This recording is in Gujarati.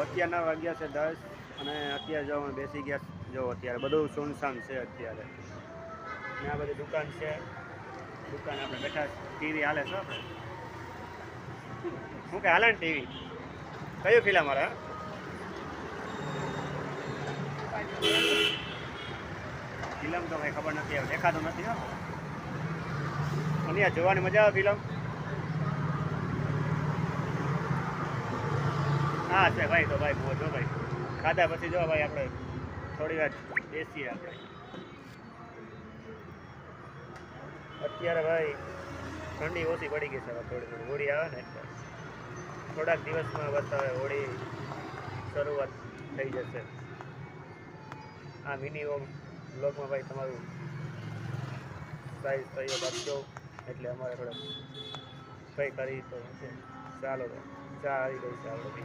અત્યારના વાગ્યા છે 10 અને અત્યારે જો અમે બેસી ગયા. જો અત્યારે બધું સુનસાન છે અત્યારે. ને આ બધી દુકાન છે. દુકાન આપણે બેઠા ટીવી હાલે છે આપણે. શું કે હાલે ને ટીવી? કયું ફિલ્મ મારા? ફિલ્મ તો કંઈ ખબર નથી, દેખાતું નથી. હો અહીંયા જોવાની મજા આવે ફિલ્મ. હા છે ભાઈ. તો ભાઈ જો ભાઈ ખાધા પછી જો ભાઈ આપણે થોડી વાર બેસીએ. આપણે અત્યારે ભાઈ ઠંડી ઓછી પડી ગઈ છે. થોડી થોડી હોળી આવે ને એટલે થોડાક દિવસમાં બસ હવે હોળી શરૂઆત થઈ જશે. આ મિનિમમ બ્લોગમાં ભાઈ તમારું સાઈઝ થયો આપજો. એટલે અમારે થોડુંક કંઈ કરી તો ચાલો ચા આવી ગઈ છે આપણે.